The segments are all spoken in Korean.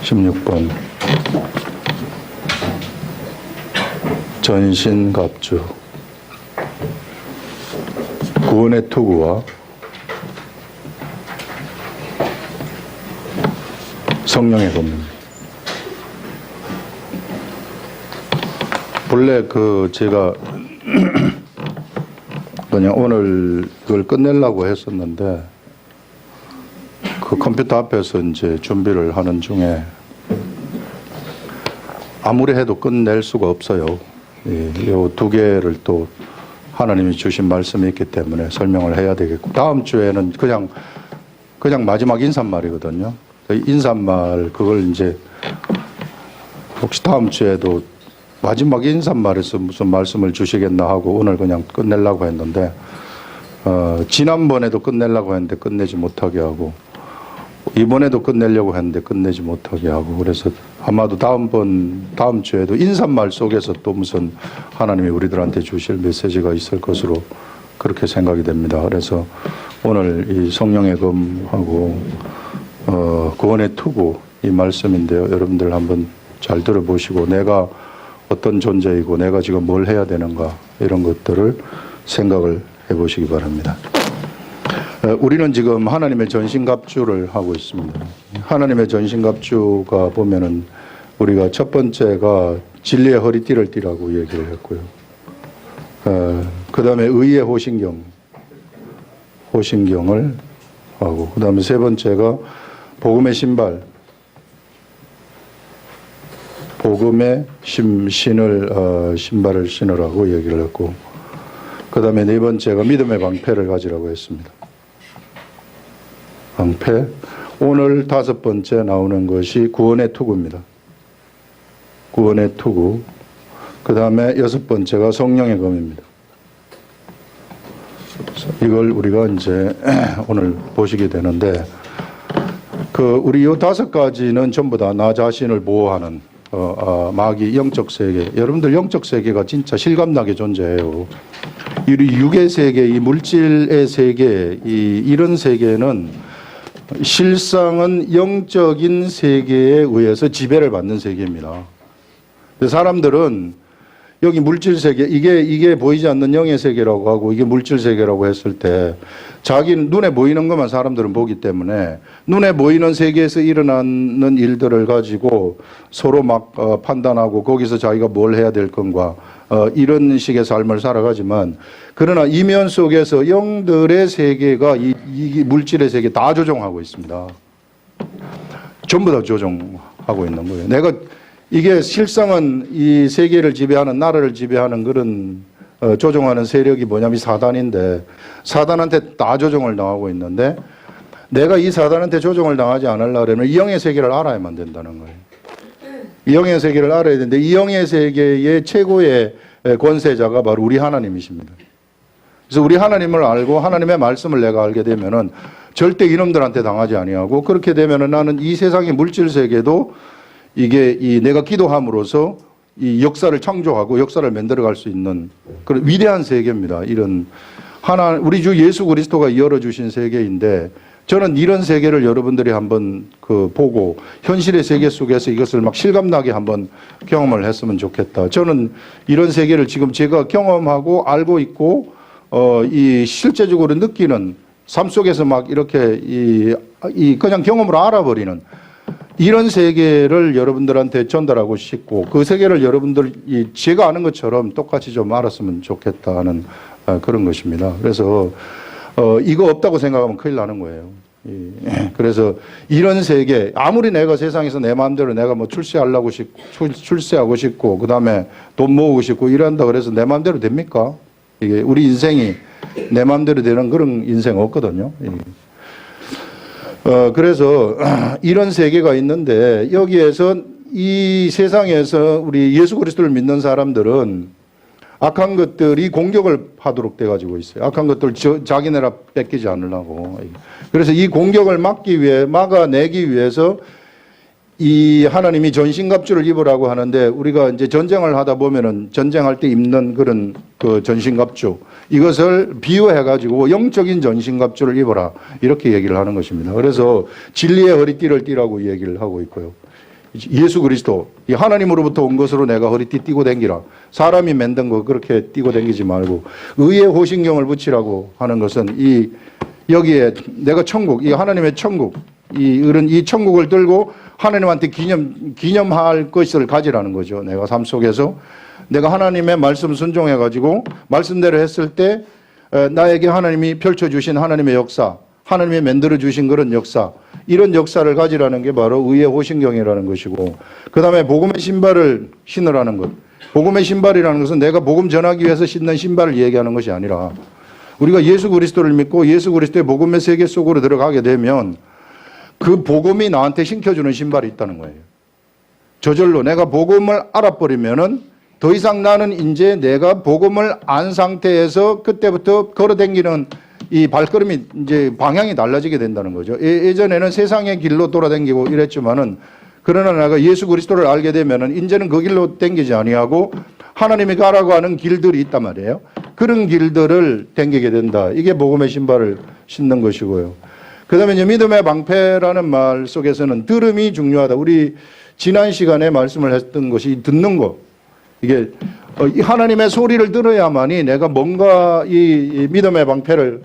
16번 전신갑주 구원의 투구와 성령의 검입니다. 본래 제가 그냥 오늘 그걸 끝내려고 했었는데 그 컴퓨터 앞에서 이제 준비를 하는 중에 아무리 해도 끝낼 수가 없어요. 이 두 개를 또 하나님이 주신 말씀이 있기 때문에 설명을 해야 되겠고, 다음 주에는 그냥 마지막 인사말이거든요. 인사말 그걸 이제 혹시 다음 주에도 마지막 인사말에서 무슨 말씀을 주시겠나 하고 오늘 그냥 끝내려고 했는데 지난번에도 끝내려고 했는데 끝내지 못하게 하고 이번에도 끝내려고 했는데 끝내지 못하게 하고, 그래서 아마도 다음 주에도 인사말 속에서 또 무슨 하나님이 우리들한테 주실 메시지가 있을 것으로 그렇게 생각이 됩니다. 그래서 오늘 이 성령의 검하고 구원의 투구 이 말씀인데요. 여러분들 한번 잘 들어보시고 내가 어떤 존재이고 내가 지금 뭘 해야 되는가 이런 것들을 생각을 해보시기 바랍니다. 우리는 지금 하나님의 전신갑주를 하고 있습니다. 하나님의 전신갑주가 보면은 우리가 첫 번째가 진리의 허리띠를 띠라고 얘기를 했고요. 그 다음에 의의 호신경을 하고, 그 다음에 세 번째가 복음의 신발, 복음의 신발을 신으라고 얘기를 했고, 그 다음에 네 번째가 믿음의 방패를 가지라고 했습니다. 방패. 오늘 다섯 번째 나오는 것이 구원의 투구입니다. 구원의 투구. 그 다음에 여섯 번째가 성령의 검입니다. 이걸 우리가 이제 오늘 보시게 되는데, 우리 요 다섯 가지는 전부 다 나 자신을 보호하는 마귀 영적 세계. 여러분들 영적 세계가 진짜 실감나게 존재해요. 이 육의 세계, 이 물질의 세계, 이런 세계는 실상은 영적인 세계에 의해서 지배를 받는 세계입니다. 사람들은 여기 물질 세계, 이게 보이지 않는 영의 세계라고 하고 이게 물질 세계라고 했을 때 자기 눈에 보이는 것만 사람들은 보기 때문에 눈에 보이는 세계에서 일어나는 일들을 가지고 서로 막 판단하고 거기서 자기가 뭘 해야 될 건가 이런 식의 삶을 살아가지만, 그러나 이면 속에서 영들의 세계가 이 물질의 세계 다 조종하고 있습니다. 전부 다 조종하고 있는 거예요. 이게 실상은 이 세계를 지배하는, 나라를 지배하는 그런 조종하는 세력이 뭐냐면 사단인데, 사단한테 다 조종을 당하고 있는데, 내가 이 사단한테 조종을 당하지 않으려면 이 영의 세계를 알아야만 된다는 거예요. 이 영의 세계를 알아야 되는데, 이 영의 세계의 최고의 권세자가 바로 우리 하나님이십니다. 그래서 우리 하나님을 알고 하나님의 말씀을 내가 알게 되면은 절대 이놈들한테 당하지 아니하고, 그렇게 되면은 나는 이 세상의 물질 세계도 이게 내가 기도함으로써 이 역사를 창조하고 역사를 만들어갈 수 있는 그런 위대한 세계입니다. 이런 우리 주 예수 그리스도가 열어주신 세계인데, 저는 이런 세계를 여러분들이 한번 보고 현실의 세계 속에서 이것을 막 실감나게 한번 경험을 했으면 좋겠다. 저는 이런 세계를 지금 제가 경험하고 알고 있고 이 실제적으로 느끼는 삶 속에서 막 이렇게 그냥 경험으로 알아버리는 이런 세계를 여러분들한테 전달하고 싶고, 그 세계를 여러분들 제가 아는 것처럼 똑같이 좀 알았으면 좋겠다는 그런 것입니다. 그래서 이거 없다고 생각하면 큰일 나는 거예요. 그래서 이런 세계, 아무리 내가 세상에서 내 마음대로 내가 뭐 출세하고 싶고 그 다음에 돈 모으고 싶고 이런다 그래서 내 마음대로 됩니까? 이게 우리 인생이 내 마음대로 되는 그런 인생 없거든요. 그래서 이런 세계가 있는데, 여기에서 이 세상에서 우리 예수 그리스도를 믿는 사람들은 악한 것들이 공격을 하도록 돼 가지고 있어요. 악한 것들 자기네라 뺏기지 않으려고. 그래서 이 공격을 막아내기 위해서 이 하나님이 전신갑주를 입으라고 하는데, 우리가 이제 전쟁을 하다 보면은 전쟁할 때 입는 그런 전신갑주, 이것을 비유해 가지고 영적인 전신갑주를 입어라 이렇게 얘기를 하는 것입니다. 그래서 진리의 허리띠를 띠라고 얘기를 하고 있고요. 예수 그리스도, 이 하나님으로부터 온 것으로 내가 허리띠 띠고 댕기라. 사람이 만든 거 그렇게 띠고 댕기지 말고 의의 호신경을 붙이라고 하는 것은 이 여기에 내가 천국, 이 하나님의 천국, 이 천국을 들고 하나님한테 기념할 것을 가지라는 거죠. 내가 삶 속에서 내가 하나님의 말씀 순종해 가지고 말씀대로 했을 때 나에게 하나님이 펼쳐주신 하나님의 역사, 하나님이 만들어 주신 그런 역사, 이런 역사를 가지라는 게 바로 의의 호신경이라는 것이고, 그 다음에 복음의 신발을 신으라는 것. 복음의 신발이라는 것은 내가 복음 전하기 위해서 신는 신발을 얘기하는 것이 아니라 우리가 예수 그리스도를 믿고 예수 그리스도의 복음의 세계 속으로 들어가게 되면 그 복음이 나한테 신겨주는 신발이 있다는 거예요. 저절로 내가 복음을 알아버리면은 더 이상 나는 이제 내가 복음을 안 상태에서 그때부터 걸어다니는 이 발걸음이 이제 방향이 달라지게 된다는 거죠. 예전에는 세상의 길로 돌아다니고 이랬지만은 그러나 내가 예수 그리스도를 알게 되면은 이제는 그 길로 다니지 아니하고 하나님이 가라고 하는 길들이 있단 말이에요. 그런 길들을 다니게 된다. 이게 복음의 신발을 신는 것이고요. 그 다음에 이제 믿음의 방패라는 말 속에서는 들음이 중요하다. 우리 지난 시간에 말씀을 했던 것이 듣는 것. 이게 이 하나님의 소리를 들어야만이 내가 뭔가 이 믿음의 방패를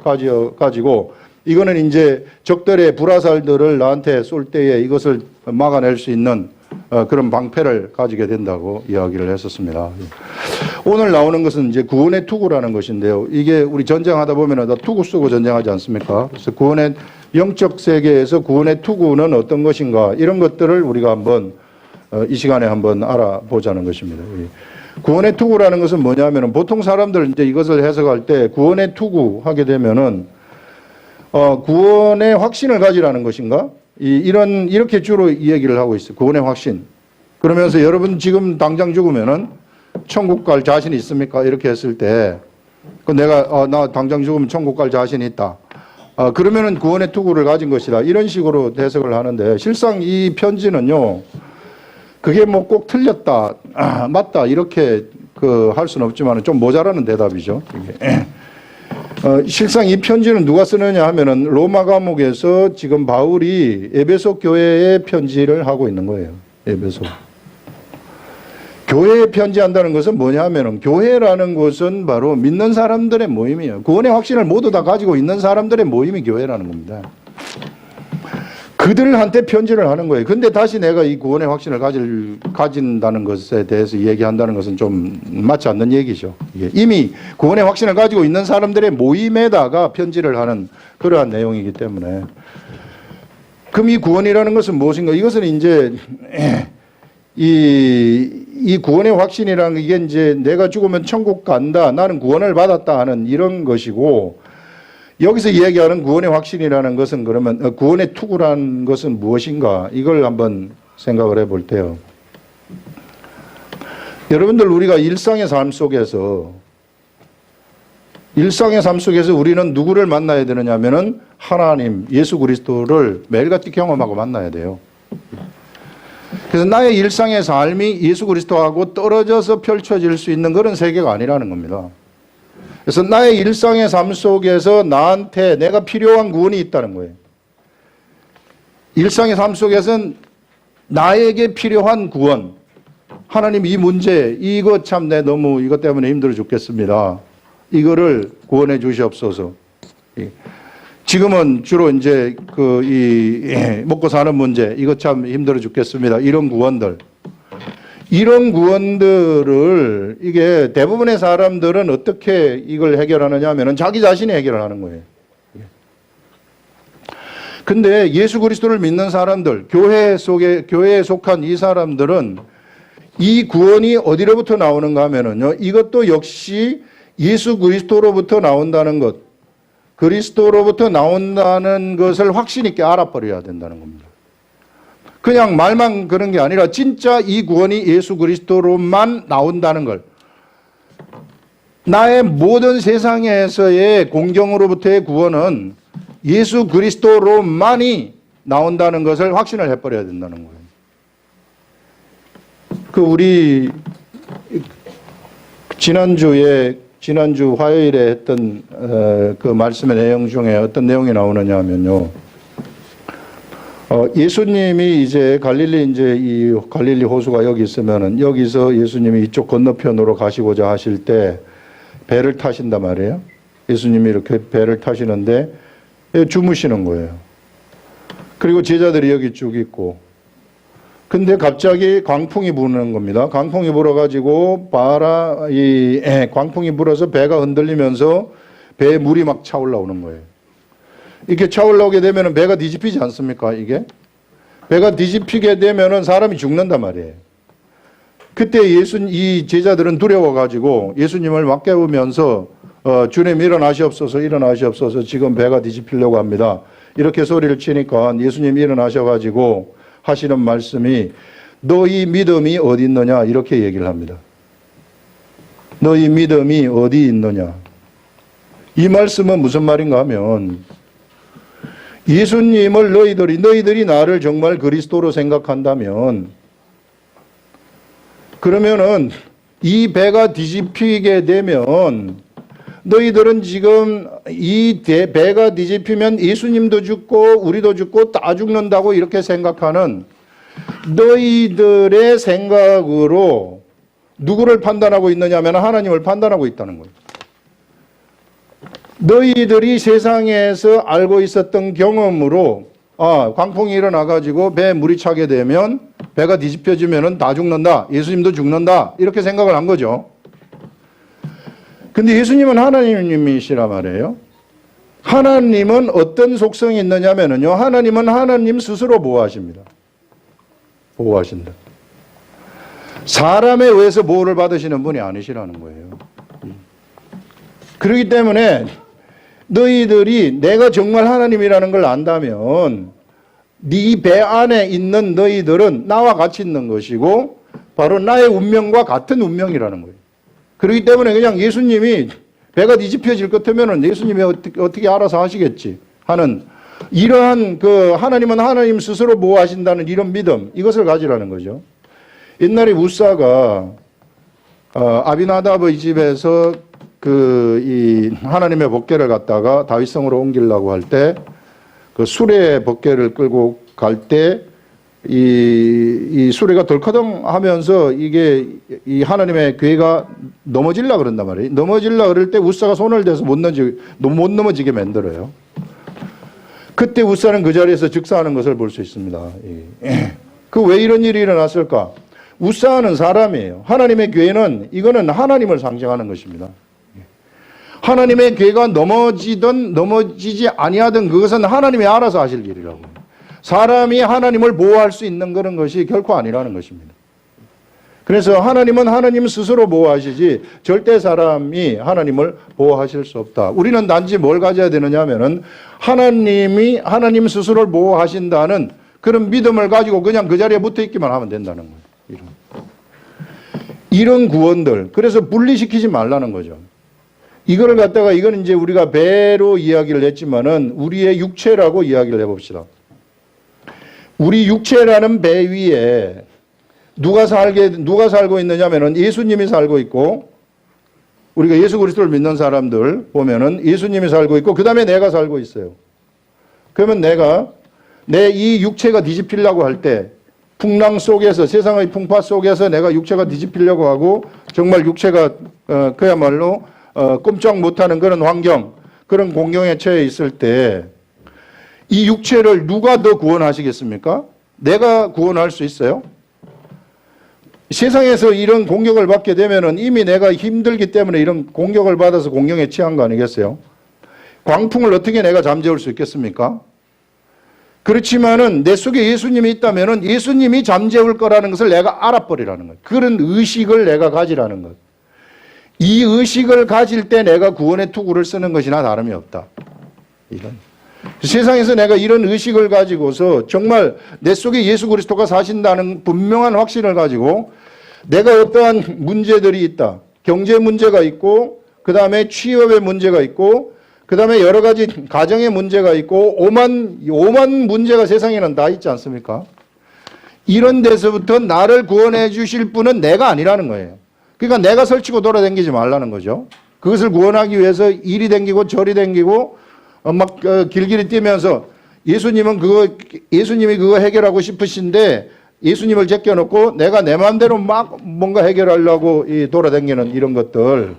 가지고 이거는 이제 적들의 불화살들을 나한테 쏠 때에 이것을 막아낼 수 있는 그런 방패를 가지게 된다고 이야기를 했었습니다. 오늘 나오는 것은 이제 구원의 투구라는 것인데요. 이게 우리 전쟁하다 보면 다 투구 쓰고 전쟁하지 않습니까? 그래서 구원의 영적 세계에서 구원의 투구는 어떤 것인가, 이런 것들을 우리가 한번 이 시간에 한번 알아보자는 것입니다. 구원의 투구라는 것은 뭐냐면은 보통 사람들 이제 이것을 해석할 때 구원의 투구 하게 되면은 구원의 확신을 가지라는 것인가? 이렇게 주로 이 얘기를 하고 있어요. 구원의 확신. 그러면서 여러분 지금 당장 죽으면은 천국 갈 자신 있습니까? 이렇게 했을 때 내가 나 당장 죽으면 천국 갈 자신이 있다. 그러면은 구원의 투구를 가진 것이다. 이런 식으로 해석을 하는데 실상 이 편지는요. 그게 뭐 꼭 틀렸다, 맞다 이렇게 할 수는 없지만 좀 모자라는 대답이죠. 실상 이 편지는 누가 쓰느냐 하면은 로마 감옥에서 지금 바울이 에베소 교회에 편지를 하고 있는 거예요. 에베소. 교회에 편지한다는 것은 뭐냐 하면은 교회라는 것은 바로 믿는 사람들의 모임이에요. 구원의 확신을 모두 다 가지고 있는 사람들의 모임이 교회라는 겁니다. 그들한테 편지를 하는 거예요. 근데 다시 내가 이 구원의 확신을 가진다는 것에 대해서 얘기한다는 것은 좀 맞지 않는 얘기죠. 이미 구원의 확신을 가지고 있는 사람들의 모임에다가 편지를 하는 그러한 내용이기 때문에. 그럼 이 구원이라는 것은 무엇인가? 이것은 이제 이 구원의 확신이라는 게 이게 이제 내가 죽으면 천국 간다, 나는 구원을 받았다 하는 이런 것이고, 여기서 이야기하는 구원의 확신이라는 것은 그러면 구원의 투구라는 것은 무엇인가? 이걸 한번 생각을 해볼 때요. 여러분들 우리가 일상의 삶 속에서 우리는 누구를 만나야 되느냐 하면은 하나님, 예수 그리스도를 매일같이 경험하고 만나야 돼요. 그래서 나의 일상의 삶이 예수 그리스도하고 떨어져서 펼쳐질 수 있는 그런 세계가 아니라는 겁니다. 그래서 나의 일상의 삶 속에서 나한테 내가 필요한 구원이 있다는 거예요. 일상의 삶 속에서는 나에게 필요한 구원. 하나님 이 문제, 이거 참 내 너무 이것 때문에 힘들어 죽겠습니다. 이거를 구원해 주시옵소서. 지금은 주로 이제 먹고 사는 문제, 이거 참 힘들어 죽겠습니다. 이런 구원들. 이런 구원들을 이게 대부분의 사람들은 어떻게 이걸 해결하느냐 하면은 자기 자신이 해결을 하는 거예요. 근데 예수 그리스도를 믿는 사람들, 교회에 속한 이 사람들은 이 구원이 어디로부터 나오는가 하면은요, 이것도 역시 예수 그리스도로부터 나온다는 것, 그리스도로부터 나온다는 것을 확신 있게 알아버려야 된다는 겁니다. 그냥 말만 그런 게 아니라 진짜 이 구원이 예수 그리스도로만 나온다는 걸, 나의 모든 세상에서의 공경으로부터의 구원은 예수 그리스도로만이 나온다는 것을 확신을 해버려야 된다는 거예요. 우리 지난주 화요일에 했던 그 말씀의 내용 중에 어떤 내용이 나오느냐 하면요. 예수님이 이제 갈릴리 이제 이 갈릴리 호수가 여기 있으면은 여기서 예수님이 이쪽 건너편으로 가시고자 하실 때 배를 타신단 말이에요. 예수님이 이렇게 배를 타시는데 주무시는 거예요. 그리고 제자들이 여기 쭉 있고. 근데 갑자기 광풍이 부는 겁니다. 광풍이 불어가지고 광풍이 불어서 배가 흔들리면서 배에 물이 막 차올라오는 거예요. 이렇게 차올라오게 되면 배가 뒤집히지 않습니까? 이게 배가 뒤집히게 되면은 사람이 죽는단 말이에요. 그때 이 제자들은 두려워가지고 예수님을 막 깨우면서 주님 일어나시옵소서, 일어나시옵소서, 지금 배가 뒤집히려고 합니다. 이렇게 소리를 치니까 예수님 일어나셔가지고 하시는 말씀이 너희 믿음이 어디 있느냐 이렇게 얘기를 합니다. 너희 믿음이 어디 있느냐. 이 말씀은 무슨 말인가 하면 예수님을 너희들이 나를 정말 그리스도로 생각한다면 그러면은 이 배가 뒤집히게 되면 너희들은 지금 이 배가 뒤집히면 예수님도 죽고 우리도 죽고 다 죽는다고 이렇게 생각하는 너희들의 생각으로 누구를 판단하고 있느냐 하면 하나님을 판단하고 있다는 거예요. 너희들이 세상에서 알고 있었던 경험으로 광풍이 일어나가지고 배에 물이 차게 되면 배가 뒤집혀지면 다 죽는다. 예수님도 죽는다. 이렇게 생각을 한 거죠. 근데 예수님은 하나님이시라 말이에요. 하나님은 어떤 속성이 있느냐면요. 하나님은 하나님 스스로 보호하십니다. 보호하신다. 사람에 의해서 보호를 받으시는 분이 아니시라는 거예요. 그렇기 때문에 너희들이 내가 정말 하나님이라는 걸 안다면 네 배 안에 있는 너희들은 나와 같이 있는 것이고 바로 나의 운명과 같은 운명이라는 거예요. 그렇기 때문에 그냥 예수님이 배가 뒤집혀질 것 같으면 예수님이 어떻게 알아서 하시겠지 하는 이러한 하나님은 하나님 스스로 보호하신다는 이런 믿음, 이것을 가지라는 거죠. 옛날에 우사가 아비나답의 집에서 이 하나님의 법궤를 갖다가 다윗성으로 옮기려고 할 때 그 수레 법궤를 끌고 갈 때 이 수레가 덜커덩 하면서 이게 이 하나님의 궤가 넘어질라 그런단 말이에요. 넘어질라 그럴 때 우사가 손을 대서 못 넘어지게 만들어요. 그때 우사는 그 자리에서 즉사하는 것을 볼 수 있습니다. 왜 이런 일이 일어났을까? 우사는 사람이에요. 하나님의 궤는 이거는 하나님을 상징하는 것입니다. 하나님의 궤가 넘어지든 넘어지지 아니하든 그것은 하나님이 알아서 하실 일이라고. 사람이 하나님을 보호할 수 있는 그런 것이 결코 아니라는 것입니다. 그래서 하나님은 하나님 스스로 보호하시지 절대 사람이 하나님을 보호하실 수 없다. 우리는 단지 뭘 가져야 되느냐 하면은 하나님이 하나님 스스로를 보호하신다는 그런 믿음을 가지고 그냥 그 자리에 붙어 있기만 하면 된다는 거예요. 이런 구원들. 그래서 분리시키지 말라는 거죠. 이거를 갖다가 이건 이제 우리가 배로 이야기를 했지만은 우리의 육체라고 이야기를 해봅시다. 우리 육체라는 배 위에 누가 살고 있느냐면은 예수님이 살고 있고 우리가 예수 그리스도를 믿는 사람들 보면은 예수님이 살고 있고 그 다음에 내가 살고 있어요. 그러면 내 이 육체가 뒤집히려고 할 때 풍랑 속에서 세상의 풍파 속에서 내가 육체가 뒤집히려고 하고 정말 육체가 그야말로 꼼짝 못하는 그런 환경, 그런 공경에 처해 있을 때 이 육체를 누가 더 구원하시겠습니까? 내가 구원할 수 있어요? 세상에서 이런 공격을 받게 되면은 이미 내가 힘들기 때문에 이런 공격을 받아서 공경에 처한 거 아니겠어요? 광풍을 어떻게 내가 잠재울 수 있겠습니까? 그렇지만은 내 속에 예수님이 있다면은 예수님이 잠재울 거라는 것을 내가 알아버리라는 것. 그런 의식을 내가 가지라는 것. 이 의식을 가질 때 내가 구원의 투구를 쓰는 것이나 다름이 없다. 세상에서 내가 이런 의식을 가지고서 정말 내 속에 예수 그리스도가 사신다는 분명한 확신을 가지고 내가 어떠한 문제들이 있다. 경제 문제가 있고 그 다음에 취업의 문제가 있고 그 다음에 여러 가지 가정의 문제가 있고 오만 문제가 세상에는 다 있지 않습니까? 이런 데서부터 나를 구원해 주실 분은 내가 아니라는 거예요. 그러니까 내가 설치고 돌아다니지 말라는 거죠. 그것을 구원하기 위해서 이리 댕기고 저리 댕기고 막 길길이 뛰면서 예수님이 그거 해결하고 싶으신데 예수님을 제껴놓고 내가 내 마음대로 막 뭔가 해결하려고 돌아다니는 이런 것들.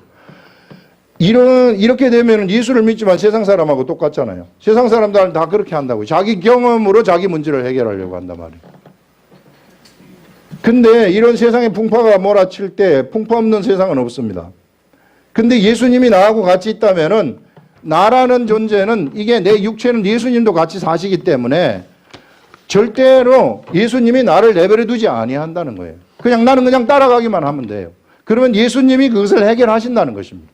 이렇게 되면 예수를 믿지만 세상 사람하고 똑같잖아요. 세상 사람들은 다 그렇게 한다고. 자기 경험으로 자기 문제를 해결하려고 한단 말이에요. 근데 이런 세상에 풍파가 몰아칠 때 풍파 없는 세상은 없습니다. 근데 예수님이 나하고 같이 있다면은 나라는 존재는 이게 내 육체는 예수님도 같이 사시기 때문에 절대로 예수님이 나를 내버려 두지 아니한다는 거예요. 나는 그냥 따라가기만 하면 돼요. 그러면 예수님이 그것을 해결하신다는 것입니다.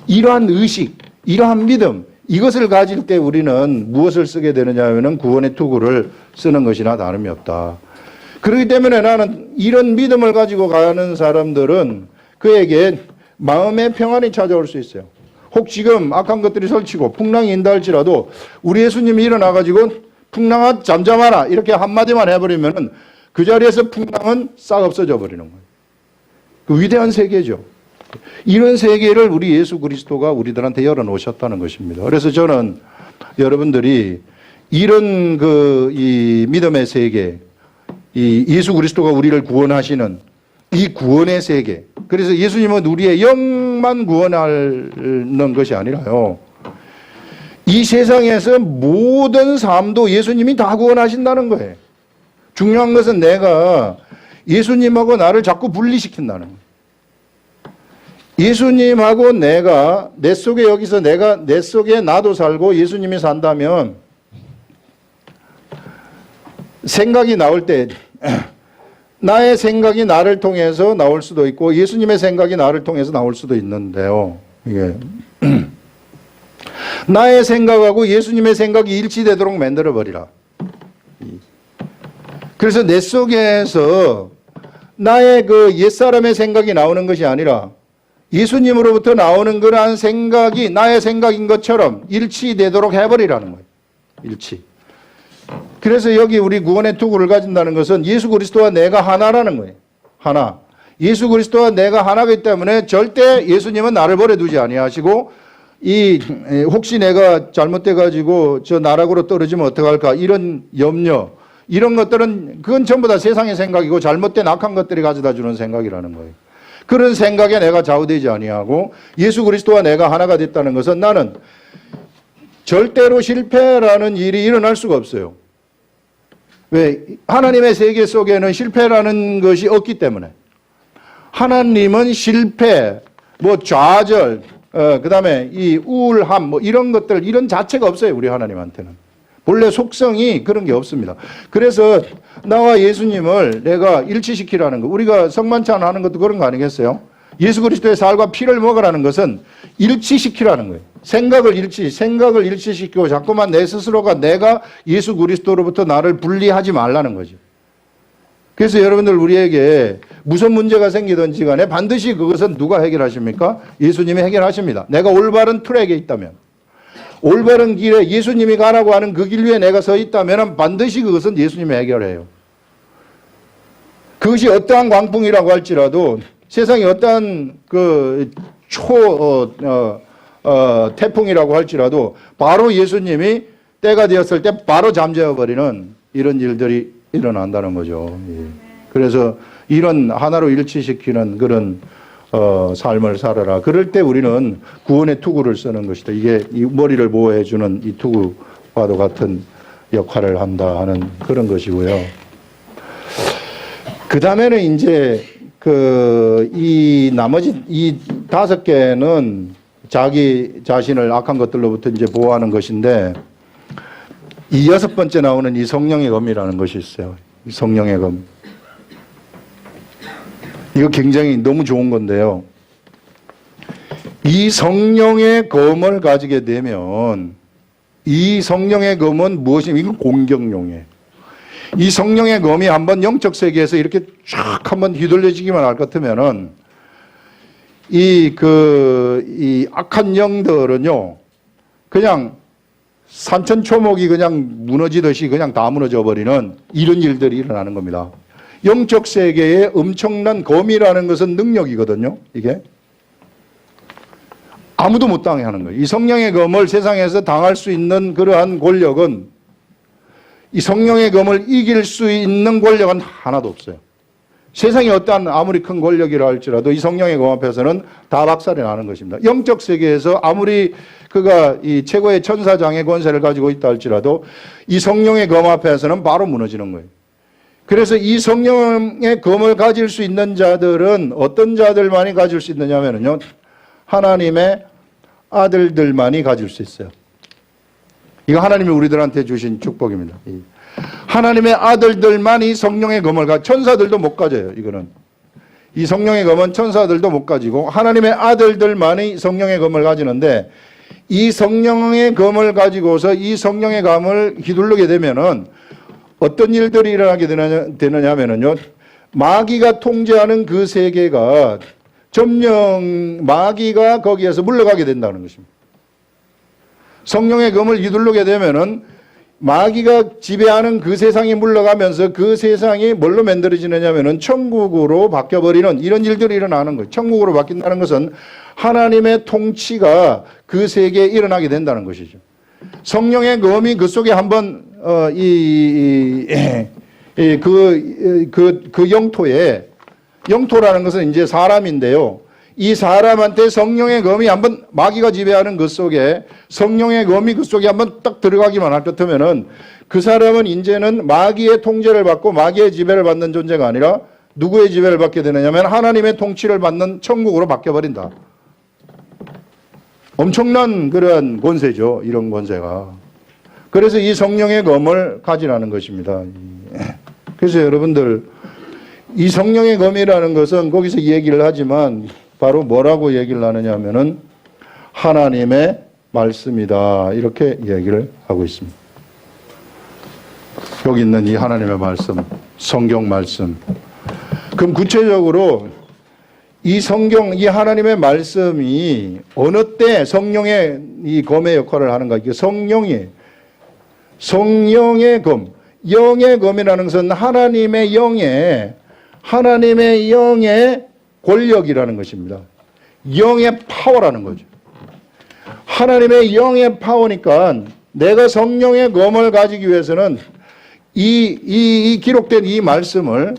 이러한 의식, 이러한 믿음, 이것을 가질 때 우리는 무엇을 쓰게 되느냐 하면 구원의 투구를 쓰는 것이나 다름이 없다. 그렇기 때문에 나는 이런 믿음을 가지고 가는 사람들은 그에게 마음의 평안이 찾아올 수 있어요. 혹 지금 악한 것들이 설치고 풍랑이 인다 할지라도 우리 예수님이 일어나가지고 풍랑아 잠잠하라 이렇게 한마디만 해버리면 그 자리에서 풍랑은 싹 없어져 버리는 거예요. 그 위대한 세계죠. 이런 세계를 우리 예수 그리스도가 우리들한테 열어놓으셨다는 것입니다. 그래서 저는 여러분들이 이런 이 믿음의 세계, 이 예수 그리스도가 우리를 구원하시는 이 구원의 세계. 그래서 예수님은 우리의 영만 구원하는 것이 아니라요. 이 세상에서 모든 삶도 예수님이 다 구원하신다는 거예요. 중요한 것은 내가 예수님하고 나를 자꾸 분리시킨다는 거예요. 예수님하고 내가 내 속에 여기서 내 속에 나도 살고 예수님이 산다면 생각이 나올 때 나의 생각이 나를 통해서 나올 수도 있고 예수님의 생각이 나를 통해서 나올 수도 있는데요. 이게 나의 생각하고 예수님의 생각이 일치되도록 만들어 버리라. 그래서 내 속에서 나의 그 옛사람의 생각이 나오는 것이 아니라 예수님으로부터 나오는 그러한 생각이 나의 생각인 것처럼 일치되도록 해버리라는 거예요. 일치. 그래서 여기 우리 구원의 투구를 가진다는 것은 예수 그리스도와 내가 하나라는 거예요. 하나. 예수 그리스도와 내가 하나이기 때문에 절대 예수님은 나를 버려두지 아니하시고 혹시 내가 잘못돼 가지고 저 나락으로 떨어지면 어떡할까 이런 염려 이런 것들은 그건 전부 다 세상의 생각이고 잘못된 악한 것들이 가져다 주는 생각이라는 거예요. 그런 생각에 내가 좌우되지 아니하고 예수 그리스도와 내가 하나가 됐다는 것은 나는 절대로 실패라는 일이 일어날 수가 없어요. 왜? 하나님의 세계 속에는 실패라는 것이 없기 때문에. 하나님은 실패, 좌절, 그 다음에 이 우울함, 이런 것들, 이런 자체가 없어요. 우리 하나님한테는. 본래 속성이 그런 게 없습니다. 그래서 나와 예수님을 내가 일치시키라는 거. 우리가 성만찬 하는 것도 그런 거 아니겠어요? 예수 그리스도의 살과 피를 먹으라는 것은 일치시키라는 거예요. 생각을 일치시키고 자꾸만 내 스스로가 내가 예수 그리스도로부터 나를 분리하지 말라는 거죠. 그래서 여러분들 우리에게 무슨 문제가 생기든지 간에 반드시 그것은 누가 해결하십니까? 예수님이 해결하십니다. 내가 올바른 트랙에 있다면. 올바른 길에 예수님이 가라고 하는 그 길 위에 내가 서 있다면 반드시 그것은 예수님이 해결해요. 그것이 어떠한 광풍이라고 할지라도 세상에 어떠한 태풍이라고 할지라도 바로 예수님이 때가 되었을 때 바로 잠재워버리는 이런 일들이 일어난다는 거죠. 그래서 이런 하나로 일치시키는 그런 삶을 살아라. 그럴 때 우리는 구원의 투구를 쓰는 것이다. 이게 이 머리를 보호해주는 이 투구와도 같은 역할을 한다 하는 그런 것이고요. 그 다음에는 이제 이 나머지 이 5개는 자기 자신을 악한 것들로부터 이제 보호하는 것인데 이 6번째 나오는 이 성령의 검이라는 것이 있어요. 이 성령의 검. 이거 굉장히 너무 좋은 건데요. 이 성령의 검을 가지게 되면 이 성령의 검은 무엇이냐? 이건 공격용이에요. 이 성령의 검이 한번 영적 세계에서 이렇게 쫙 한번 휘둘려지기만 할 것 같으면은 이 악한 영들은요, 그냥 산천초목이 그냥 무너지듯이 그냥 다 무너져 버리는 이런 일들이 일어나는 겁니다. 영적 세계의 엄청난 검이라는 것은 능력이거든요. 이게 아무도 못 당해 하는 거예요. 이 성령의 검을 세상에서 당할 수 있는 그러한 권력은 이 성령의 검을 이길 수 있는 권력은 하나도 없어요. 세상에 어떠한 아무리 큰 권력이라 할지라도 이 성령의 검 앞에서는 다 박살이 나는 것입니다. 영적 세계에서 아무리 그가 이 최고의 천사장의 권세를 가지고 있다 할지라도 이 성령의 검 앞에서는 바로 무너지는 거예요. 그래서 이 성령의 검을 가질 수 있는 자들은 어떤 자들만이 가질 수 있느냐면요, 하나님의 아들들만이 가질 수 있어요. 이거 하나님이 우리들한테 주신 축복입니다. 하나님의 아들들만이 성령의 검을 천사들도 못 가져요. 이거는 이 성령의 검은 천사들도 못 가지고 하나님의 아들들만이 성령의 검을 가지는데, 이 성령의 검을 가지고서 이 성령의 검을 휘두르게 되면은 어떤 일들이 일어나게 되느냐면요, 마귀가 통제하는 그 세계가 점령 마귀가 거기에서 물러가게 된다는 것입니다. 성령의 검을 휘두르게 되면은 마귀가 지배하는 그 세상이 물러가면서 그 세상이 뭘로 만들어지느냐면은 천국으로 바뀌어버리는 이런 일들이 일어나는 거예요. 천국으로 바뀐다는 것은 하나님의 통치가 그 세계에 일어나게 된다는 것이죠. 성령의 검이 그 속에 한번 그 영토라는 것은 이제 사람인데요. 이 사람한테 성령의 검이 한번 마귀가 지배하는 그 속에 성령의 검이 그 속에 한번 딱 들어가기만 할 것 같으면은 그 사람은 이제는 마귀의 통제를 받고 마귀의 지배를 받는 존재가 아니라 누구의 지배를 받게 되느냐면 하나님의 통치를 받는 천국으로 바뀌어버린다. 엄청난 그런 권세죠. 이런 권세가. 그래서 이 성령의 검을 가지라는 것입니다. 그래서 여러분들 이 성령의 검이라는 것은 거기서 얘기를 하지만 바로 뭐라고 얘기를 하느냐 하면은 하나님의 말씀이다. 이렇게 얘기를 하고 있습니다. 여기 있는 이 하나님의 말씀, 성경 말씀. 그럼 구체적으로 이 성경, 이 하나님의 말씀이 어느 때 성령의 이 검의 역할을 하는가? 이게 성령의 검, 영의 검이라는 것은 하나님의 영의 권력이라는 것입니다. 영의 파워라는 거죠. 하나님의 영의 파워니까 내가 성령의 검을 가지기 위해서는 이 기록된 이 말씀을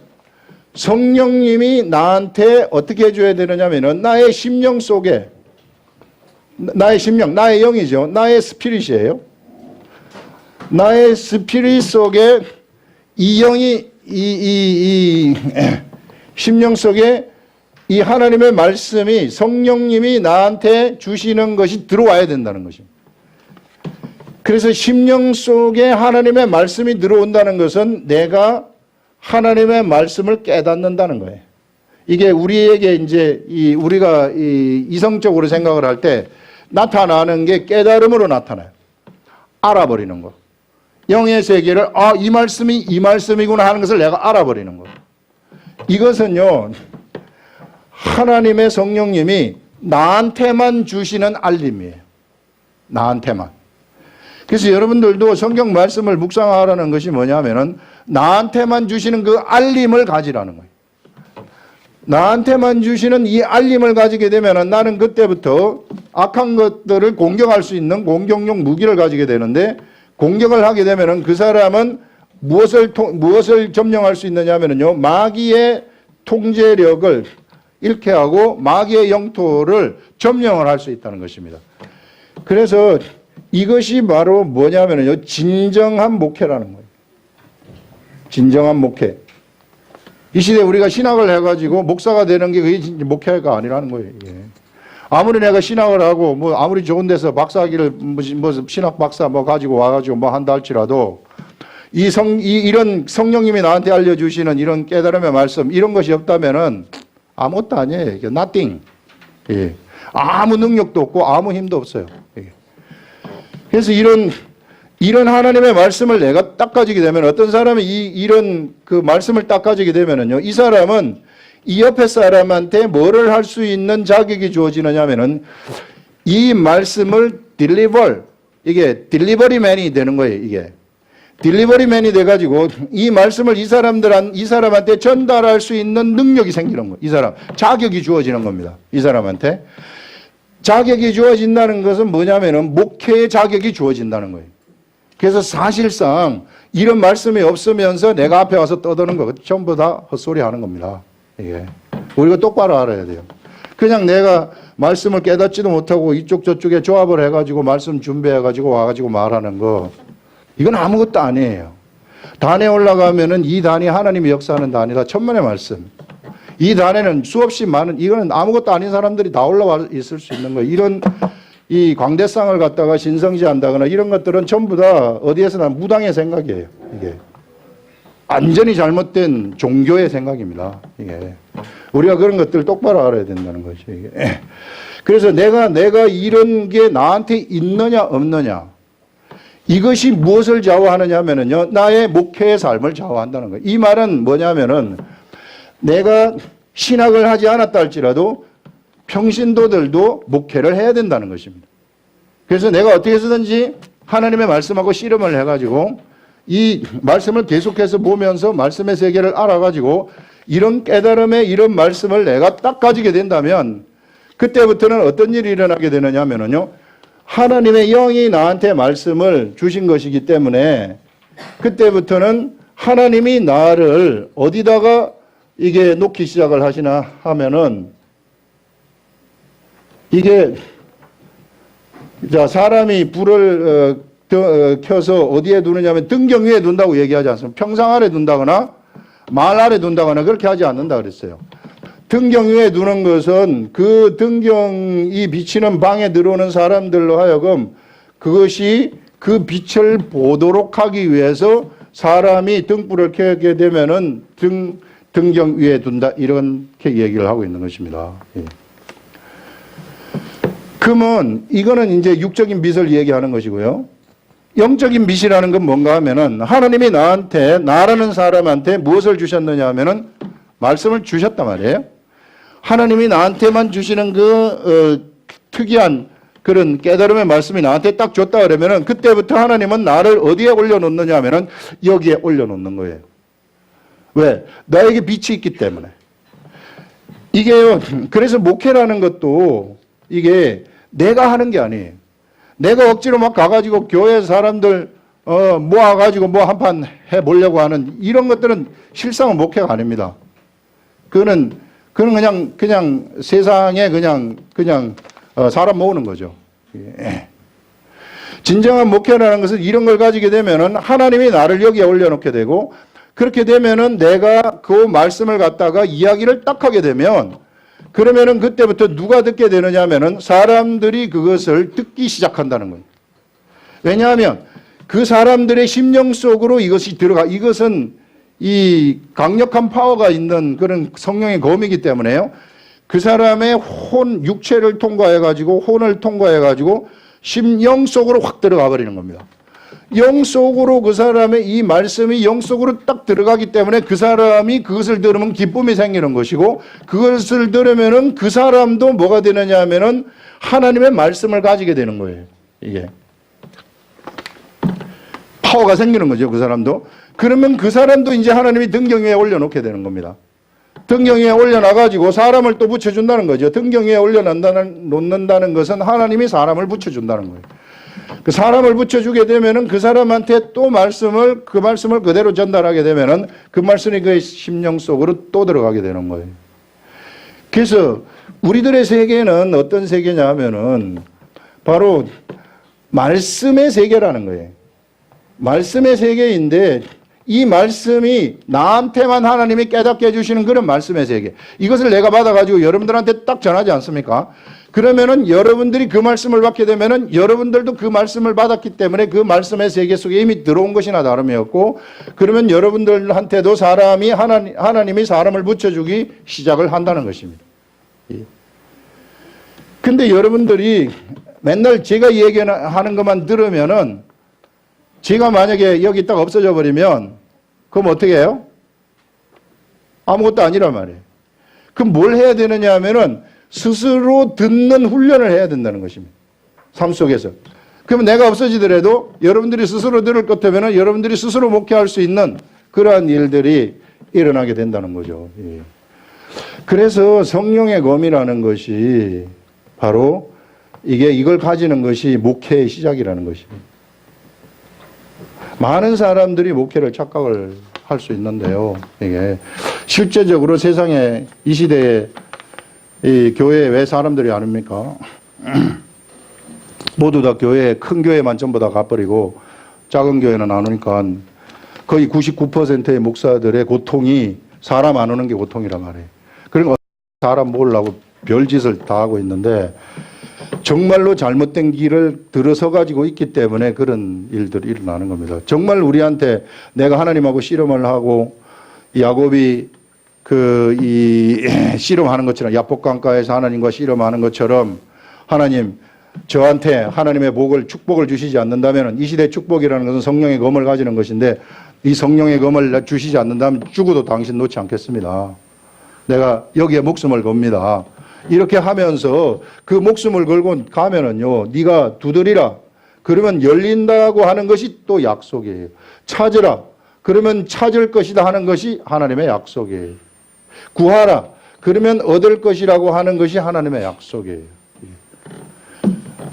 성령님이 나한테 어떻게 해줘야 되느냐면은 나의 심령 속에, 나의 영이죠. 나의 스피릿이에요. 나의 스피릿 속에 이 영이 이 심령 속에 이 하나님의 말씀이 성령님이 나한테 주시는 것이 들어와야 된다는 것입니다. 그래서 심령 속에 하나님의 말씀이 들어온다는 것은 내가 하나님의 말씀을 깨닫는다는 거예요. 이게 우리에게 이제 우리가 이성적으로 생각을 할 때 나타나는 게 깨달음으로 나타나요. 알아버리는 거. 영의 세계를 이 말씀이 이 말씀이구나 하는 것을 내가 알아버리는 거. 이것은요, 하나님의 성령님이 나한테만 주시는 알림이에요. 나한테만. 그래서 여러분들도 성경 말씀을 묵상하라는 것이 뭐냐면은 나한테만 주시는 그 알림을 가지라는 거예요. 나한테만 주시는 이 알림을 가지게 되면은 나는 그때부터 악한 것들을 공격할 수 있는 공격용 무기를 가지게 되는데, 공격을 하게 되면은 그 사람은 무엇을 점령할 수 있느냐 하면은요, 마귀의 통제력을 잃게 하고 마귀의 영토를 점령을 할 수 있다는 것입니다. 그래서 이것이 바로 뭐냐면요, 진정한 목회라는 거예요. 진정한 목회. 이 시대에 우리가 신학을 해가지고 목사가 되는 게 그게 목회가 아니라는 거예요. 이게. 아무리 내가 신학을 하고 아무리 좋은 데서 박사학위를 신학 박사 가지고 와가지고 한다 할지라도 이런 성령님이 나한테 알려주시는 이런 깨달음의 말씀, 이런 것이 없다면은 아무것도 아니에요. 이게 nothing. 예. 아무 능력도 없고 아무 힘도 없어요. 예. 그래서 이런 하나님의 말씀을 내가 딱 가지게 되면, 어떤 사람이 이런 그 말씀을 딱 가지게 되면은요, 이 사람은 이 옆에 사람한테 뭐를 할 수 있는 자격이 주어지느냐면은 이 말씀을 이게 딜리버리맨이 되는 거예요. 이게 딜리버리맨이 돼가지고 이 말씀을 이 사람한테 전달할 수 있는 능력이 생기는 거예요. 이 사람 자격이 주어지는 겁니다. 이 사람한테 자격이 주어진다는 것은 뭐냐면은 목회의 자격이 주어진다는 거예요. 그래서 사실상 이런 말씀이 없으면서 내가 앞에 와서 떠드는 거 전부 다 헛소리 하는 겁니다. 이게. 우리가 똑바로 알아야 돼요. 그냥 내가 말씀을 깨닫지도 못하고 이쪽 저쪽에 조합을 해가지고 말씀 준비해가지고 와가지고 말하는 거, 이건 아무것도 아니에요. 단에 올라가면은 이 단이 하나님이 역사하는 단이다. 천만의 말씀. 이 단에는 수없이 많은, 이거는 아무것도 아닌 사람들이 다 올라와 있을 수 있는 거예요. 이런 이 광대상을 갖다가 신성시한다거나 이런 것들은 전부 다 어디에서나 무당의 생각이에요. 이게 완전히 잘못된 종교의 생각입니다. 이게 우리가 그런 것들을 똑바로 알아야 된다는 거죠. 이게. 그래서 내가 이런 게 나한테 있느냐 없느냐, 이것이 무엇을 좌우하느냐 하면은요, 나의 목회의 삶을 좌우한다는 거예요. 이 말은 뭐냐면은 내가 신학을 하지 않았다 할지라도 평신도들도 목회를 해야 된다는 것입니다. 그래서 내가 어떻게 해서든지 하나님의 말씀하고 씨름을 해가지고 이 말씀을 계속해서 보면서 말씀의 세계를 알아가지고 이런 깨달음의 이런 말씀을 내가 딱 가지게 된다면 그때부터는 어떤 일이 일어나게 되느냐 하면요, 하나님의 영이 나한테 말씀을 주신 것이기 때문에 그때부터는 하나님이 나를 어디다가 이게 놓기 시작을 하시나 하면은, 이게 자 사람이 불을 켜서 어디에 두느냐면 등경 위에 둔다고 얘기하지 않습니까? 평상 아래 둔다거나 말 아래 둔다거나 그렇게 하지 않는다 그랬어요. 등경 위에 두는 것은 그 등경이 비치는 방에 들어오는 사람들로 하여금 그것이 그 빛을 보도록 하기 위해서 사람이 등불을 켜게 되면은 등경 위에 둔다, 이렇게 얘기를 하고 있는 것입니다. 예. 그러면 이거는 이제 육적인 빛을 얘기하는 것이고요. 영적인 빛이라는 건 뭔가 하면은 하나님이 나라는 사람한테 무엇을 주셨느냐 하면은 말씀을 주셨단 말이에요. 하나님이 나한테만 주시는 특이한 그런 깨달음의 말씀이 나한테 딱 줬다 그러면은 그때부터 하나님은 나를 어디에 올려놓느냐 하면은 여기에 올려놓는 거예요. 왜? 나에게 빛이 있기 때문에. 이게요, 그래서 목회라는 것도 이게 내가 하는 게 아니에요. 내가 억지로 막 가가지고 교회 사람들 모아가지고 뭐 한판 해보려고 하는 이런 것들은 실상은 목회가 아닙니다. 그거는 그냥 세상에 그냥 사람 모으는 거죠. 예. 진정한 목회라는 것은 이런 걸 가지게 되면은 하나님이 나를 여기에 올려놓게 되고, 그렇게 되면은 내가 그 말씀을 갖다가 이야기를 딱 하게 되면, 그러면은 그때부터 누가 듣게 되느냐 하면은 사람들이 그것을 듣기 시작한다는 거예요. 왜냐하면 그 사람들의 심령 속으로 이것이 이것은 이 강력한 파워가 있는 그런 성령의 검이기 때문에요. 그 사람의 육체를 통과해가지고 혼을 통과해가지고 심령 속으로 확 들어가 버리는 겁니다. 영 속으로 그 사람의 이 말씀이 영 속으로 딱 들어가기 때문에 그 사람이 그것을 들으면 기쁨이 생기는 것이고, 그것을 들으면은 그 사람도 뭐가 되느냐 하면은 하나님의 말씀을 가지게 되는 거예요. 이게 파워가 생기는 거죠. 그 사람도. 그러면 그 사람도 이제 하나님이 등경 위에 올려놓게 되는 겁니다. 등경 위에 올려놔가지고 사람을 또 붙여준다는 거죠. 등경 위에 놓는다는 것은 하나님이 사람을 붙여준다는 거예요. 그 사람을 붙여주게 되면은 그 사람한테 또 그 말씀을 그대로 전달하게 되면은 그 말씀이 그의 심령 속으로 또 들어가게 되는 거예요. 그래서 우리들의 세계는 어떤 세계냐 하면은 바로 말씀의 세계라는 거예요. 말씀의 세계인데 이 말씀이 나한테만 하나님이 깨닫게 해주시는 그런 말씀의 세계. 이것을 내가 받아가지고 여러분들한테 딱 전하지 않습니까? 그러면은 여러분들이 그 말씀을 받게 되면은 여러분들도 그 말씀을 받았기 때문에 그 말씀의 세계 속에 이미 들어온 것이나 다름이 없고, 그러면 여러분들한테도 하나님이 사람을 붙여주기 시작을 한다는 것입니다. 근데 여러분들이 맨날 제가 얘기하는 것만 들으면은, 제가 만약에 여기 딱 없어져 버리면 그럼 어떻게 해요? 아무것도 아니란 말이에요. 그럼 뭘 해야 되느냐 하면은 스스로 듣는 훈련을 해야 된다는 것입니다. 삶 속에서. 그러면 내가 없어지더라도 여러분들이 스스로 들을 것 같으면 여러분들이 스스로 목회할 수 있는 그러한 일들이 일어나게 된다는 거죠. 예. 그래서 성령의 검이라는 것이 바로 이걸 가지는 것이 목회의 시작이라는 것입니다. 많은 사람들이 목회를 착각을 할 수 있는데요. 이게 실제적으로 세상에 이 시대에 이 교회에 왜 사람들이 안 옵니까? 모두 다 교회, 큰 교회만 전부 다 가버리고 작은 교회는 안 오니까 거의 99%의 목사들의 고통이 사람 안 오는 게 고통이란 말이에요. 그러니까 사람 모으려고 별짓을 다 하고 있는데 정말로 잘못된 길을 들어서 가지고 있기 때문에 그런 일들이 일어나는 겁니다. 정말 우리한테 내가 하나님하고 씨름을 하고 야곱이 이 씨름하는 것처럼 야복강가에서 하나님과 씨름하는 것처럼 하나님 저한테 하나님의 축복을 주시지 않는다면 이 시대 축복이라는 것은 성령의 검을 가지는 것인데 이 성령의 검을 주시지 않는다면 죽어도 당신 놓지 않겠습니다. 내가 여기에 목숨을 겁니다. 이렇게 하면서 그 목숨을 걸고 가면은요, 네가 두드리라. 그러면 열린다고 하는 것이 또 약속이에요. 찾으라. 그러면 찾을 것이다 하는 것이 하나님의 약속이에요. 구하라. 그러면 얻을 것이라고 하는 것이 하나님의 약속이에요.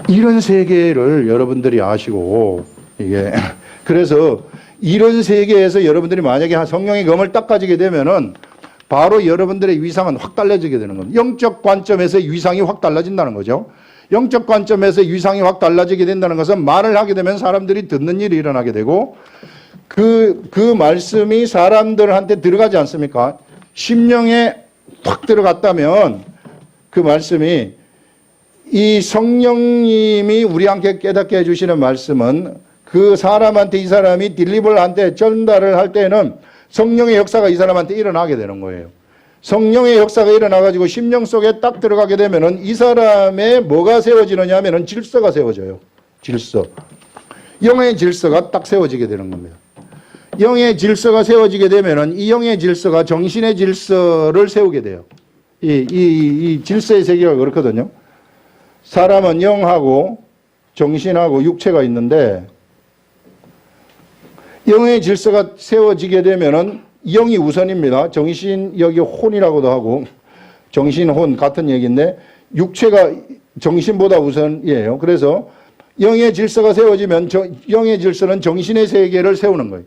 이런 세계를 여러분들이 아시고 이게 그래서 이런 세계에서 여러분들이 만약에 성령의 검을 딱 가지게 되면은 바로 여러분들의 위상은 확 달라지게 되는 겁니다. 영적 관점에서 위상이 확 달라진다는 거죠. 영적 관점에서 위상이 확 달라지게 된다는 것은 말을 하게 되면 사람들이 듣는 일이 일어나게 되고 그 말씀이 사람들한테 들어가지 않습니까? 심령에 확 들어갔다면 그 말씀이 이 성령님이 우리한테 깨닫게 해주시는 말씀은 그 사람한테 이 사람이 딜리버한테 전달을 할 때는 성령의 역사가 이 사람한테 일어나게 되는 거예요. 성령의 역사가 일어나가지고 심령 속에 딱 들어가게 되면은 이 사람의 뭐가 세워지느냐 하면은 질서가 세워져요. 질서. 영의 질서가 딱 세워지게 되는 겁니다. 영의 질서가 세워지게 되면은 이 영의 질서가 정신의 질서를 세우게 돼요. 이 질서의 세계가 그렇거든요. 사람은 영하고 정신하고 육체가 있는데 영의 질서가 세워지게 되면은 영이 우선입니다. 정신, 여기 혼이라고도 하고 정신, 혼 같은 얘기인데 육체가 정신보다 우선이에요. 그래서 영의 질서가 세워지면 영의 질서는 정신의 세계를 세우는 거예요.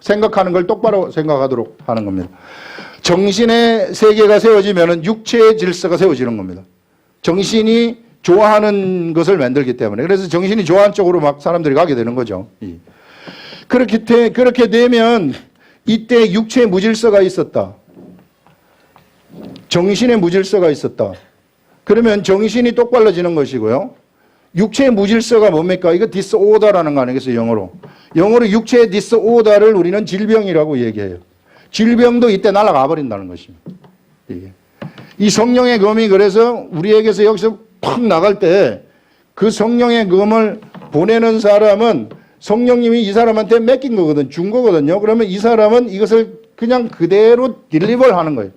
생각하는 걸 똑바로 생각하도록 하는 겁니다. 정신의 세계가 세워지면은 육체의 질서가 세워지는 겁니다. 정신이 좋아하는 것을 만들기 때문에. 그래서 정신이 좋아하는 쪽으로 막 사람들이 가게 되는 거죠. 그렇게 되면 이때 육체의 무질서가 있었다. 정신의 무질서가 있었다. 그러면 정신이 똑바로지는 것이고요. 육체의 무질서가 뭡니까? 이거 디스오더라는 거 아니겠어요? 영어로. 영어로 육체의 디스오더를 우리는 질병이라고 얘기해요. 질병도 이때 날아가 버린다는 것입니다. 이 성령의 검이 그래서 우리에게서 여기서 팍 나갈 때 그 성령의 검을 보내는 사람은 성령님이 이 사람한테 맡긴 거거든, 준 거거든요. 그러면 이 사람은 이것을 그냥 그대로 딜리버를 하는 거예요.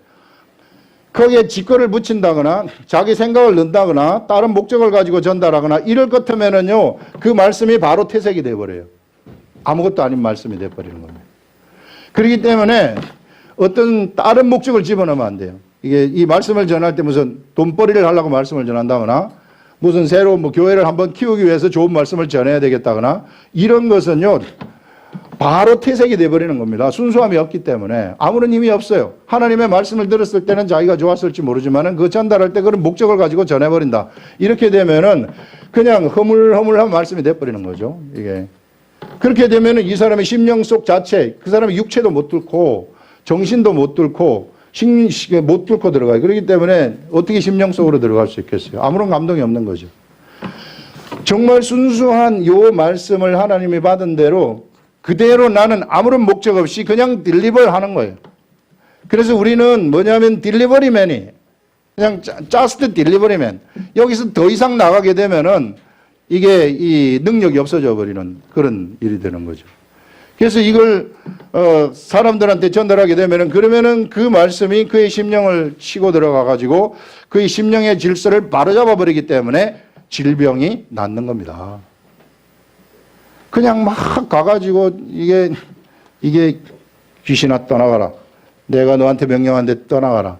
거기에 직거를 붙인다거나 자기 생각을 넣는다거나 다른 목적을 가지고 전달하거나 이럴 것 같으면은요, 그 말씀이 바로 퇴색이 돼버려요. 아무것도 아닌 말씀이 돼버리는 겁니다. 그렇기 때문에 어떤 다른 목적을 집어넣으면 안 돼요. 이게 이 말씀을 전할 때 무슨 돈벌이를 하려고 말씀을 전한다거나 무슨 새로 교회를 한번 키우기 위해서 좋은 말씀을 전해야 되겠다거나 이런 것은요, 바로 퇴색이 돼버리는 겁니다. 순수함이 없기 때문에 아무런 힘이 없어요. 하나님의 말씀을 들었을 때는 자기가 좋았을지 모르지만은 그 전달할 때 그런 목적을 가지고 전해버린다. 이렇게 되면은 그냥 허물허물한 말씀이 돼버리는 거죠. 이게. 그렇게 되면은 이 사람의 심령 속 자체, 그 사람의 육체도 못 뚫고 정신도 못 뚫고 못 뚫고 들어가요. 그렇기 때문에 어떻게 심령 속으로 들어갈 수 있겠어요? 아무런 감동이 없는 거죠. 정말 순수한 요 말씀을 하나님이 받은 대로 그대로 나는 아무런 목적 없이 그냥 딜리버를 하는 거예요. 그래서 우리는 뭐냐면 딜리버리맨이 그냥 just 딜리버리맨. 여기서 더 이상 나가게 되면은 이게 이 능력이 없어져 버리는 그런 일이 되는 거죠. 그래서 이걸 사람들한테 전달하게 되면은 그러면은 그 말씀이 그의 심령을 치고 들어가 가지고 그의 심령의 질서를 바로잡아 버리기 때문에 질병이 낫는 겁니다. 그냥 막 가가지고 이게 귀신아 떠나가라. 내가 너한테 명령한데 떠나가라.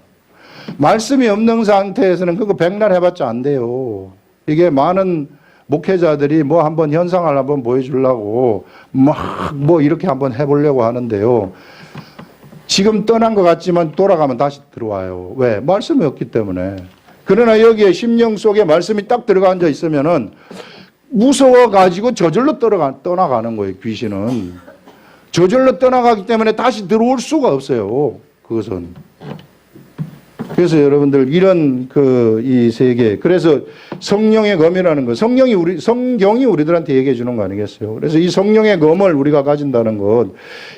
말씀이 없는 상태에서는 그거 백날 해봤자 안 돼요. 이게 많은 목회자들이 뭐 한번 현상을 한번 보여주려고 막 뭐 이렇게 한번 해보려고 하는데요. 지금 떠난 것 같지만 돌아가면 다시 들어와요. 왜? 말씀이 없기 때문에. 그러나 여기에 심령 속에 말씀이 딱 들어가 앉아 있으면은 무서워가지고 저절로 떠나가는 거예요, 귀신은. 저절로 떠나가기 때문에 다시 들어올 수가 없어요, 그것은. 그래서 여러분들 이런 이 세계, 그래서 성령의 검이라는 것, 성경이 우리들한테 얘기해 주는 거 아니겠어요? 그래서 이 성령의 검을 우리가 가진다는 것,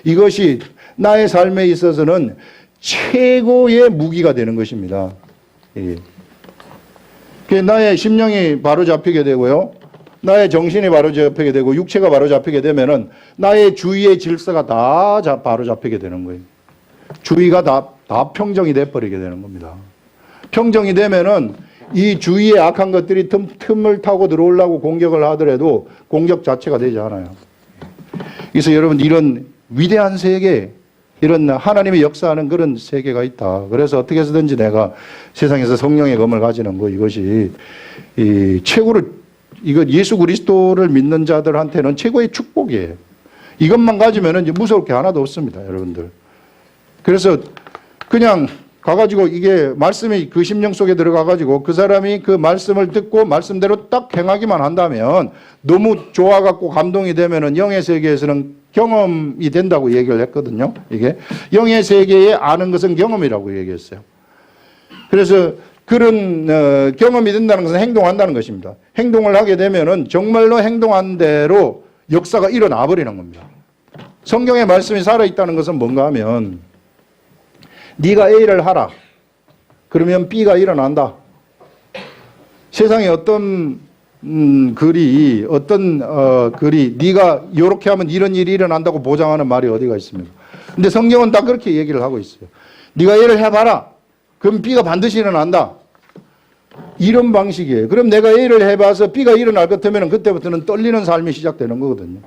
이것이 나의 삶에 있어서는 최고의 무기가 되는 것입니다. 나의 심령이 바로 잡히게 되고요. 나의 정신이 바로 잡히게 되고 육체가 바로 잡히게 되면은 나의 주위의 질서가 다 바로 잡히게 되는 거예요. 주위가 다 평정이 돼버리게 되는 겁니다. 평정이 되면은 이 주위의 악한 것들이 틈을 타고 들어오려고 공격을 하더라도 공격 자체가 되지 않아요. 그래서 여러분 이런 위대한 세계, 이런 하나님의 역사하는 그런 세계가 있다. 그래서 어떻게 해서든지 내가 세상에서 성령의 검을 가지는 거, 이것이 이거 예수 그리스도를 믿는 자들한테는 최고의 축복이에요. 이것만 가지면은 이제 무서울 게 하나도 없습니다, 여러분들. 그래서 그냥 가가지고 이게 말씀이 그 심령 속에 들어가가지고 그 사람이 그 말씀을 듣고 말씀대로 딱 행하기만 한다면 너무 좋아갖고 감동이 되면은 영의 세계에서는 경험이 된다고 얘기를 했거든요. 이게 영의 세계에 아는 것은 경험이라고 얘기했어요. 그래서 그런 경험이 된다는 것은 행동한다는 것입니다. 행동을 하게 되면은 정말로 행동한 대로 역사가 일어나 버리는 겁니다. 성경의 말씀이 살아있다는 것은 뭔가 하면 네가 A를 하라. 그러면 B가 일어난다. 세상에 어떤 글이 네가 이렇게 하면 이런 일이 일어난다고 보장하는 말이 어디가 있습니까? 근데 성경은 다 그렇게 얘기를 하고 있어요. 네가 A를 해봐라. 그럼 B가 반드시 일어난다. 이런 방식이에요. 그럼 내가 A를 해봐서 B가 일어날 것 같으면 그때부터는 떨리는 삶이 시작되는 거거든요.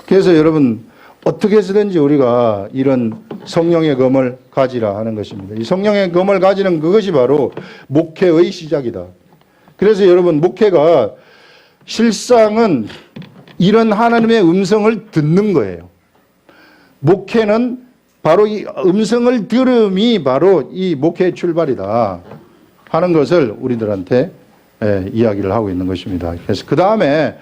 그래서 여러분 어떻게 해서든지 우리가 이런 성령의 검을 가지라 하는 것입니다. 이 성령의 검을 가지는 그것이 바로 목회의 시작이다. 그래서 여러분 목회가 실상은 이런 하나님의 음성을 듣는 거예요. 목회는 바로 이 음성을 들음이 바로 이 목회의 출발이다 하는 것을 우리들한테 이야기를 하고 있는 것입니다. 그래서 그 다음에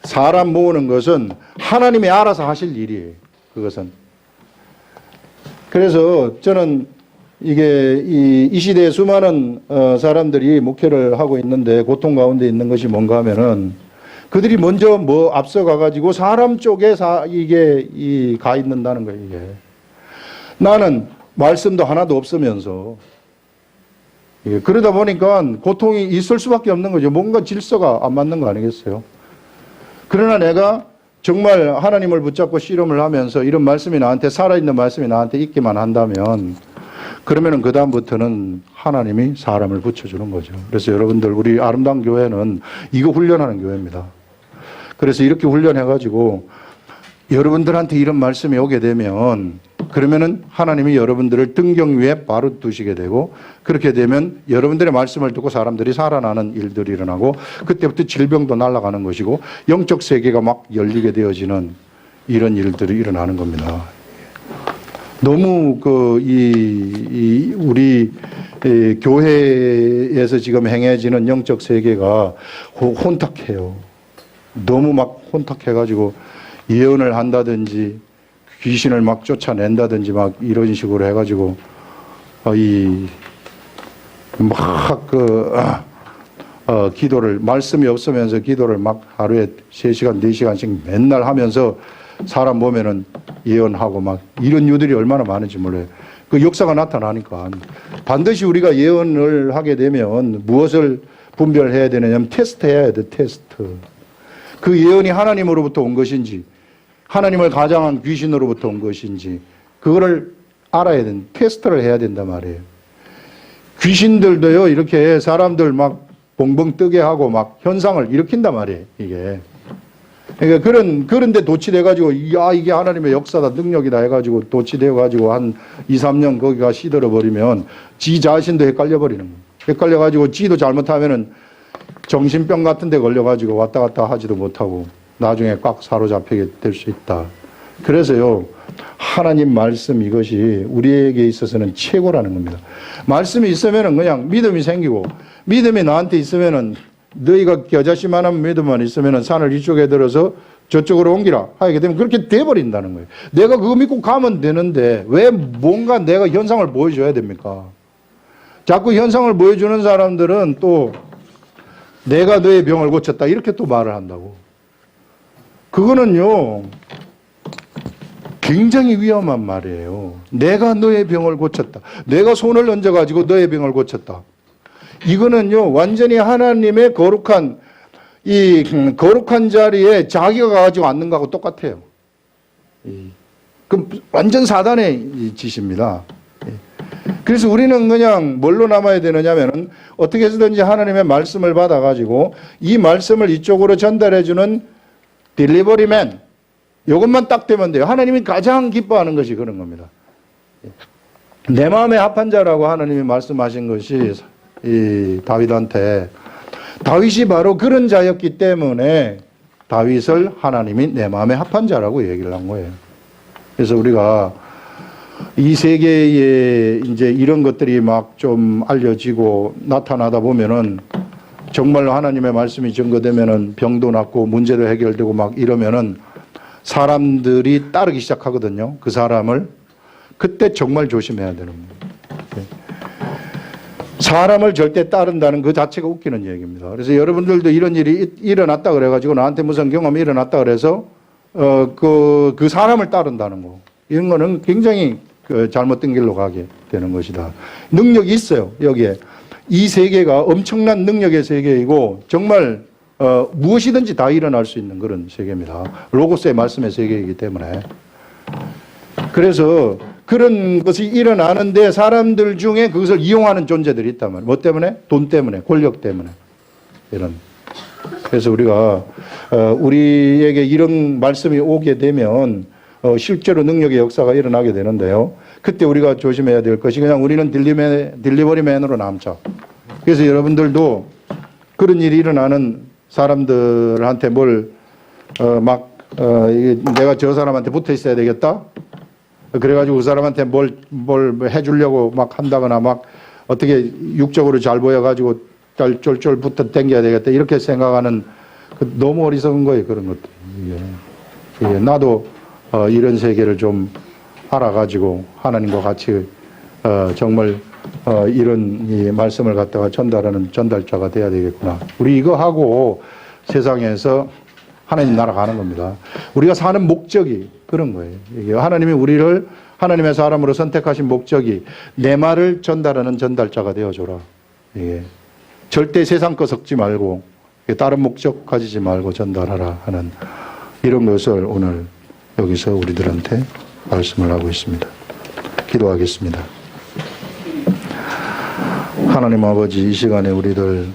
사람 모으는 것은 하나님이 알아서 하실 일이에요. 그것은. 그래서 저는 이게 이 시대에 수많은 사람들이 목회를 하고 있는데 고통 가운데 있는 것이 뭔가 하면은 그들이 먼저 앞서 가가지고 사람 쪽에 이게 가 있는다는 거예요, 이게. 나는 말씀도 하나도 없으면서 그러다 보니까 고통이 있을 수밖에 없는 거죠. 뭔가 질서가 안 맞는 거 아니겠어요? 그러나 내가 정말 하나님을 붙잡고 씨름을 하면서 이런 말씀이 나한테 살아있는 말씀이 나한테 있기만 한다면 그러면은 그 다음부터는 하나님이 사람을 붙여주는 거죠. 그래서 여러분들 우리 아름다운 교회는 이거 훈련하는 교회입니다. 그래서 이렇게 훈련해가지고 여러분들한테 이런 말씀이 오게 되면 그러면은 하나님이 여러분들을 등경 위에 바로 두시게 되고 그렇게 되면 여러분들의 말씀을 듣고 사람들이 살아나는 일들이 일어나고 그때부터 질병도 날아가는 것이고 영적 세계가 막 열리게 되어지는 이런 일들이 일어나는 겁니다. 너무 우리 교회에서 지금 행해지는 영적 세계가 혼탁해요. 너무 막 혼탁해가지고 예언을 한다든지 귀신을 막 쫓아낸다든지 막 이런 식으로 해가지고 기도를 말씀이 없으면서 기도를 막 하루에 3시간 4시간씩 맨날 하면서 사람 보면은 예언하고 막 이런 유들이 얼마나 많은지 몰라요. 그 역사가 나타나니까 반드시 우리가 예언을 하게 되면 무엇을 분별해야 되느냐면 테스트해야 돼. 테스트. 그 예언이 하나님으로부터 온 것인지 하나님을 가장한 귀신으로부터 온 것인지 그거를 알아야 된다. 테스트를 해야 된단 말이에요. 귀신들도요 이렇게 사람들 막 벙벙 뜨게 하고 막 현상을 일으킨단 말이에요. 이게. 그러니까 그런데 도취돼가지고 이게 하나님의 역사다 능력이다 해가지고 도취되어가지고 한 2, 3년 거기가 시들어 버리면 지 자신도 헷갈려 버리는 거예요. 헷갈려가지고 지도 잘못하면은 정신병 같은 데 걸려가지고 왔다 갔다 하지도 못하고 나중에 꽉 사로잡히게 될 수 있다. 그래서요, 하나님 말씀 이것이 우리에게 있어서는 최고라는 겁니다. 말씀이 있으면은 그냥 믿음이 생기고, 믿음이 나한테 있으면은 너희가 겨자씨만한 믿음만 있으면은 산을 이쪽에 들어서 저쪽으로 옮기라 하게 되면 그렇게 돼버린다는 거예요. 내가 그거 믿고 가면 되는데 왜 뭔가 내가 현상을 보여줘야 됩니까? 자꾸 현상을 보여주는 사람들은 또 내가 너의 병을 고쳤다 이렇게 또 말을 한다고. 그거는요 굉장히 위험한 말이에요. 내가 너의 병을 고쳤다. 내가 손을 얹어가지고 너의 병을 고쳤다. 이거는요 완전히 하나님의 거룩한 이 거룩한 자리에 자기가 가가지고 앉는 거하고 똑같아요. 그럼 완전 사단의 짓입니다. 그래서 우리는 그냥 뭘로 남아야 되느냐면은 어떻게 해서든지 하나님의 말씀을 받아가지고 이 말씀을 이쪽으로 전달해주는 딜리버리맨, 이것만 딱 되면 돼요. 하나님이 가장 기뻐하는 것이 그런 겁니다. 내 마음에 합한 자라고 하나님이 말씀하신 것이 이 다윗한테, 다윗이 바로 그런 자였기 때문에 다윗을 하나님이 내 마음에 합한 자라고 얘기를 한 거예요. 그래서 우리가 이 세계에 이제 이런 것들이 막 좀 알려지고 나타나다 보면은 정말로 하나님의 말씀이 증거되면은 병도 낫고 문제도 해결되고 막 이러면은 사람들이 따르기 시작하거든요. 그 사람을. 그때 정말 조심해야 되는 거예요. 사람을 절대 따른다는 그 자체가 웃기는 얘기입니다. 그래서 여러분들도 이런 일이 일어났다 그래가지고 나한테 무슨 경험이 일어났다 그래서 그 사람을 따른다는 거. 이런 거는 굉장히 잘못된 길로 가게 되는 것이다. 능력이 있어요, 여기에. 이 세계가 엄청난 능력의 세계이고 정말 무엇이든지 다 일어날 수 있는 그런 세계입니다. 로고스의 말씀의 세계이기 때문에. 그래서 그런 것이 일어나는데 사람들 중에 그것을 이용하는 존재들이 있단 말이에요. 뭐 때문에? 돈 때문에, 권력 때문에. 이런. 그래서 우리가 우리에게 이런 말씀이 오게 되면 실제로 능력의 역사가 일어나게 되는데요. 그때 우리가 조심해야 될 것이 그냥 우리는 딜리버리맨으로 남자. 그래서 여러분들도 그런 일이 일어나는 사람들한테 내가 저 사람한테 붙어 있어야 되겠다. 그래가지고 그 사람한테 뭘 해주려고 막 한다거나 막 어떻게 육적으로 잘 보여가지고 쫄쫄 붙어 당겨야 되겠다. 이렇게 생각하는 너무 어리석은 거예요. 그런 것들. 나도 이런 세계를 좀 알아가지고 하나님과 같이 정말 이런 이 말씀을 갖다가 전달하는 전달자가 돼야 되겠구나. 우리 이거 하고 세상에서 하나님 나라 가는 겁니다. 우리가 사는 목적이 그런 거예요. 이게 하나님이 우리를 하나님의 사람으로 선택하신 목적이 내 말을 전달하는 전달자가 되어줘라. 이게 절대 세상 거 섞지 말고 다른 목적 가지지 말고 전달하라 하는 이런 것을 오늘 여기서 우리들한테 말씀을 하고 있습니다. 기도하겠습니다. 하나님 아버지, 이 시간에 우리들